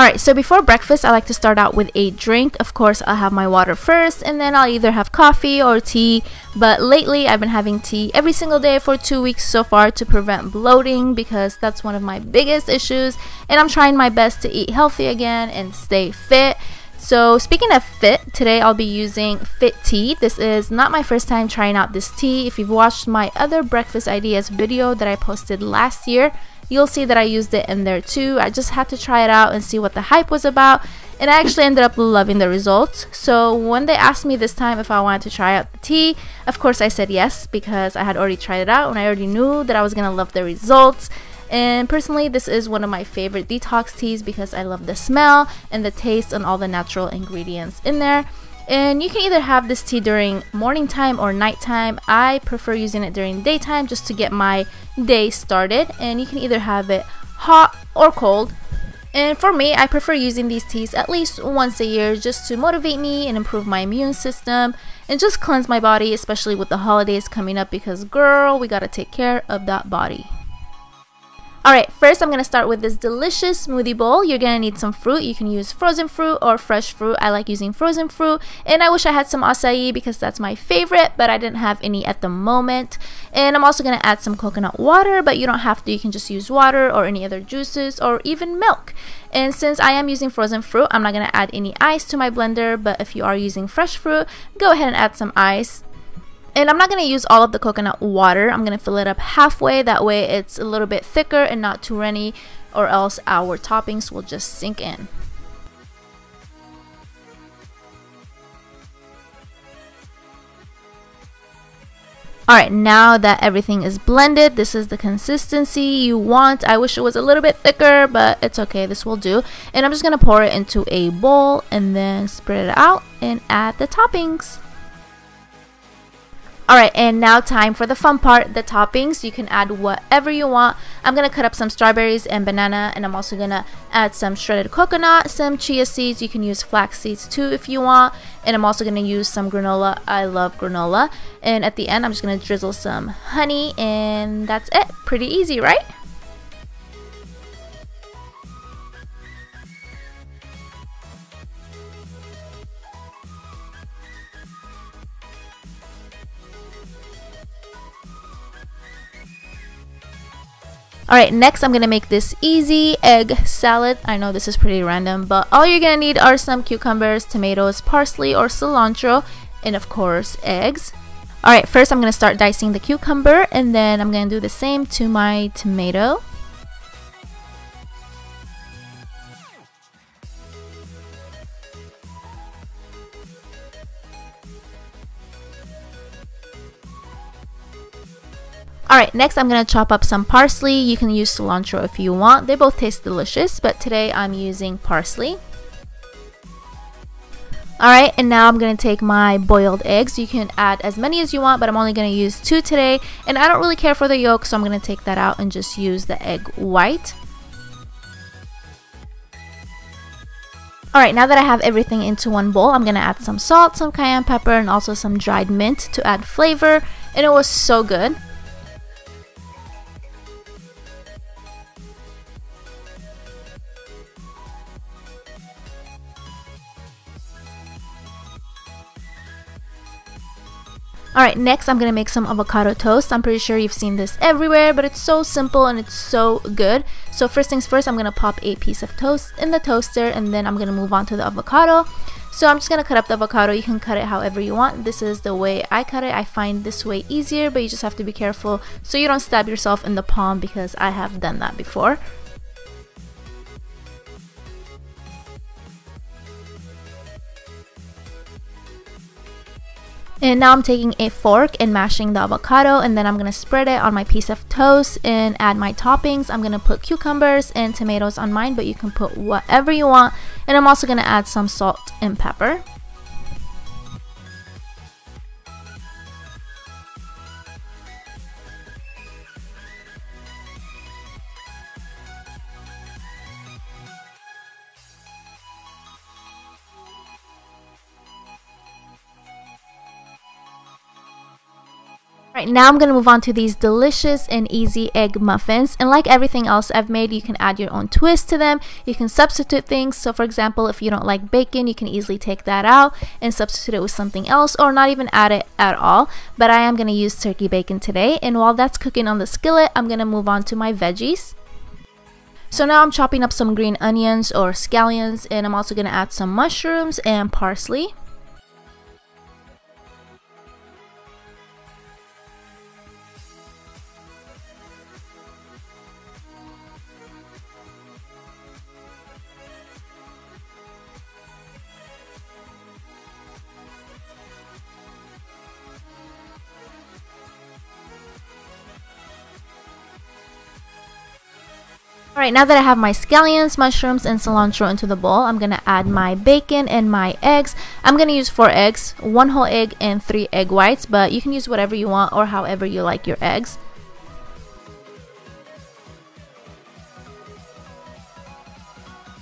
Alright, so before breakfast, I like to start out with a drink. Of course, I'll have my water first, and then I'll either have coffee or tea. But lately, I've been having tea every single day for 2 weeks so far to prevent bloating, because that's one of my biggest issues. And I'm trying my best to eat healthy again and stay fit. So speaking of fit, today I'll be using Fit Tea. This is not my first time trying out this tea. If you've watched my other breakfast ideas video that I posted last year, you'll see that I used it in there too. I just had to try it out and see what the hype was about, and I actually ended up loving the results. So when they asked me this time if I wanted to try out the tea, of course I said yes, because I had already tried it out and I already knew that I was gonna love the results. And personally, this is one of my favorite detox teas because I love the smell and the taste and all the natural ingredients in there. And you can either have this tea during morning time or nighttime. I prefer using it during daytime just to get my day started. And you can either have it hot or cold. And for me, I prefer using these teas at least once a year just to motivate me and improve my immune system and just cleanse my body, especially with the holidays coming up, because girl, we gotta take care of that body. Alright, first I'm going to start with this delicious smoothie bowl. You're going to need some fruit. You can use frozen fruit or fresh fruit. I like using frozen fruit, and I wish I had some acai because that's my favorite, but I didn't have any at the moment. And I'm also going to add some coconut water, but you don't have to. You can just use water or any other juices or even milk. And since I am using frozen fruit, I'm not going to add any ice to my blender, but if you are using fresh fruit, go ahead and add some ice. And I'm not going to use all of the coconut water. I'm going to fill it up halfway. That way it's a little bit thicker and not too runny, or else our toppings will just sink in. Alright, now that everything is blended, this is the consistency you want. I wish it was a little bit thicker, but it's okay. This will do. And I'm just going to pour it into a bowl and then spread it out and add the toppings. Alright, and now time for the fun part, the toppings. You can add whatever you want. I'm going to cut up some strawberries and banana, and I'm also going to add some shredded coconut, some chia seeds. You can use flax seeds too if you want. And I'm also going to use some granola. I love granola. And at the end, I'm just going to drizzle some honey, and that's it. Pretty easy, right? Alright, next I'm going to make this easy egg salad. I know this is pretty random, but all you're going to need are some cucumbers, tomatoes, parsley or cilantro, and of course eggs. Alright, first I'm going to start dicing the cucumber, and then I'm going to do the same to my tomato. Alright, next I'm going to chop up some parsley. You can use cilantro if you want. They both taste delicious, but today I'm using parsley. Alright, and now I'm going to take my boiled eggs. You can add as many as you want, but I'm only going to use 2 today. And I don't really care for the yolk, so I'm going to take that out and just use the egg white. Alright, now that I have everything into one bowl, I'm going to add some salt, some cayenne pepper, and also some dried mint to add flavor. And it was so good. Alright, next I'm going to make some avocado toast. I'm pretty sure you've seen this everywhere, but it's so simple and it's so good. So first things first, I'm going to pop a piece of toast in the toaster, and then I'm going to move on to the avocado. So I'm just going to cut up the avocado. You can cut it however you want. This is the way I cut it. I find this way easier, but you just have to be careful so you don't stab yourself in the palm, because I have done that before. And now I'm taking a fork and mashing the avocado, and then I'm going to spread it on my piece of toast and add my toppings. I'm going to put cucumbers and tomatoes on mine, but you can put whatever you want. And I'm also going to add some salt and pepper. Alright, now I'm going to move on to these delicious and easy egg muffins. And like everything else I've made, you can add your own twist to them. You can substitute things. So for example, if you don't like bacon, you can easily take that out and substitute it with something else, or not even add it at all. But I am going to use turkey bacon today. And while that's cooking on the skillet, I'm going to move on to my veggies. So now I'm chopping up some green onions or scallions, and I'm also going to add some mushrooms and parsley. Alright, now that I have my scallions, mushrooms, and cilantro into the bowl, I'm going to add my bacon and my eggs. I'm going to use 4 eggs, 1 whole egg, and 3 egg whites, but you can use whatever you want or however you like your eggs.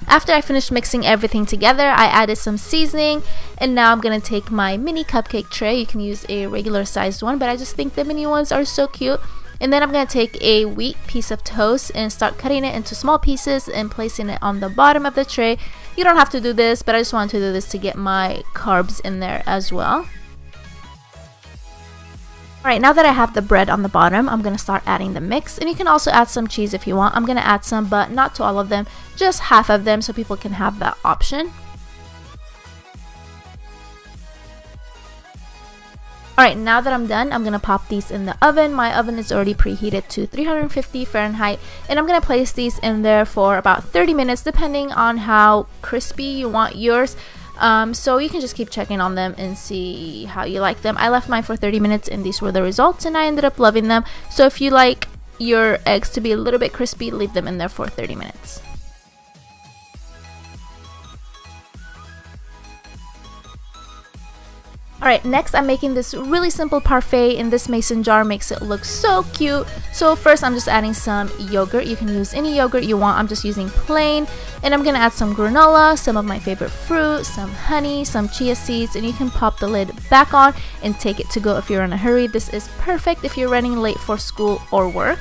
After I finished mixing everything together, I added some seasoning, and now I'm going to take my mini cupcake tray. You can use a regular sized one, but I just think the mini ones are so cute. And then I'm going to take a wheat piece of toast and start cutting it into small pieces and placing it on the bottom of the tray. You don't have to do this, but I just wanted to do this to get my carbs in there as well. Alright, now that I have the bread on the bottom, I'm going to start adding the mix. And you can also add some cheese if you want. I'm going to add some, but not to all of them, just half of them so people can have that option. Alright, now that I'm done, I'm going to pop these in the oven. My oven is already preheated to 350 Fahrenheit, and I'm going to place these in there for about 30 minutes depending on how crispy you want yours. So you can just keep checking on them and see how you like them. I left mine for 30 minutes and these were the results, and I ended up loving them. So if you like your eggs to be a little bit crispy, leave them in there for 30 minutes. Alright, next I'm making this really simple parfait in this mason jar. Makes it look so cute. So first I'm just adding some yogurt. You can use any yogurt you want. I'm just using plain. And I'm going to add some granola, some of my favorite fruit, some honey, some chia seeds, and you can pop the lid back on and take it to go if you're in a hurry. This is perfect if you're running late for school or work.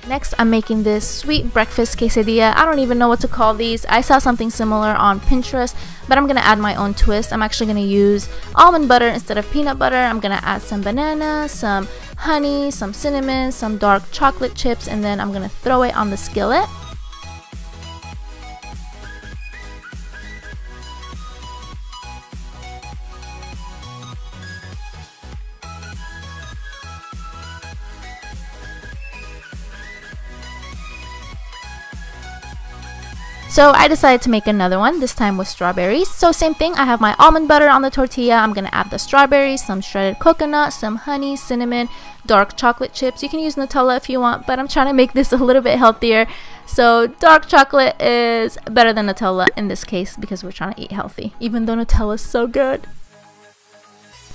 Next, I'm making this sweet breakfast quesadilla. I don't even know what to call these. I saw something similar on Pinterest, but I'm going to add my own twist. I'm actually going to use almond butter instead of peanut butter. I'm going to add some banana, some honey, some cinnamon, some dark chocolate chips, and then I'm going to throw it on the skillet. So I decided to make another one, this time with strawberries. So same thing, I have my almond butter on the tortilla. I'm going to add the strawberries, some shredded coconut, some honey, cinnamon, dark chocolate chips. You can use Nutella if you want, but I'm trying to make this a little bit healthier. So dark chocolate is better than Nutella in this case because we're trying to eat healthy, even though Nutella is so good.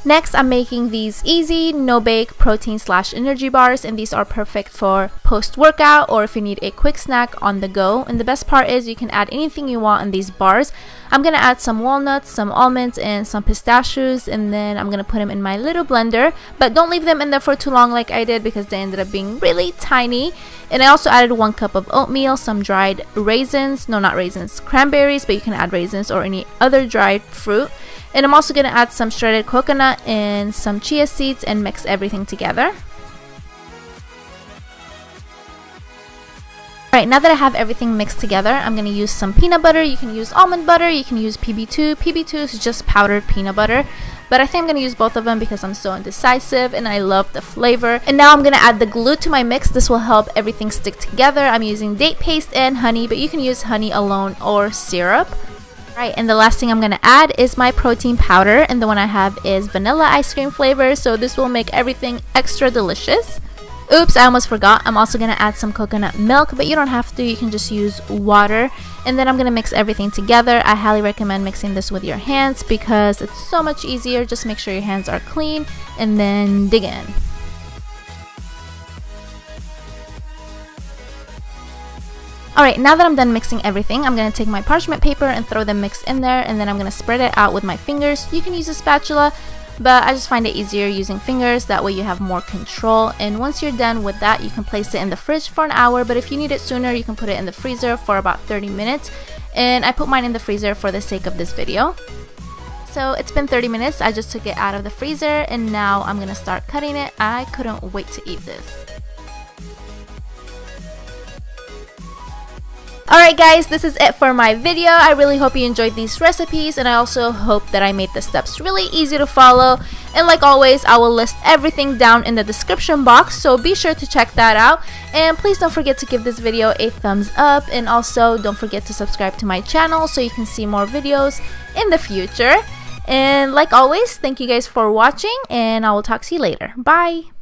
Next, I'm making these easy, no-bake protein/energy bars, and these are perfect for post-workout or if you need a quick snack on the go. And the best part is you can add anything you want in these bars. I'm going to add some walnuts, some almonds, and some pistachios, and then I'm going to put them in my little blender. But don't leave them in there for too long like I did because they ended up being really tiny. And I also added 1 cup of oatmeal, some dried raisins, no, not raisins, cranberries, but you can add raisins or any other dried fruit. And I'm also going to add some shredded coconut and some chia seeds and mix everything together. Alright, now that I have everything mixed together, I'm going to use some peanut butter. You can use almond butter, you can use PB2. PB2 is just powdered peanut butter. But I think I'm going to use both of them because I'm so indecisive and I love the flavor. And now I'm going to add the glue to my mix. This will help everything stick together. I'm using date paste and honey, but you can use honey alone or syrup. Right, and the last thing I'm going to add is my protein powder, and the one I have is vanilla ice cream flavor, so this will make everything extra delicious. Oops, I almost forgot. I'm also going to add some coconut milk, but you don't have to. You can just use water. And then I'm going to mix everything together. I highly recommend mixing this with your hands because it's so much easier. Just make sure your hands are clean and then dig in. Alright, now that I'm done mixing everything, I'm going to take my parchment paper and throw the mix in there, and then I'm going to spread it out with my fingers. You can use a spatula, but I just find it easier using fingers. That way you have more control. And once you're done with that, you can place it in the fridge for an hour, but if you need it sooner, you can put it in the freezer for about 30 minutes. And I put mine in the freezer for the sake of this video. So it's been 30 minutes, I just took it out of the freezer, and now I'm going to start cutting it. I couldn't wait to eat this. Alright guys, this is it for my video. I really hope you enjoyed these recipes, and I also hope that I made the steps really easy to follow. And like always, I will list everything down in the description box, so be sure to check that out. And please don't forget to give this video a thumbs up, and also don't forget to subscribe to my channel so you can see more videos in the future. And like always, thank you guys for watching, and I will talk to you later. Bye!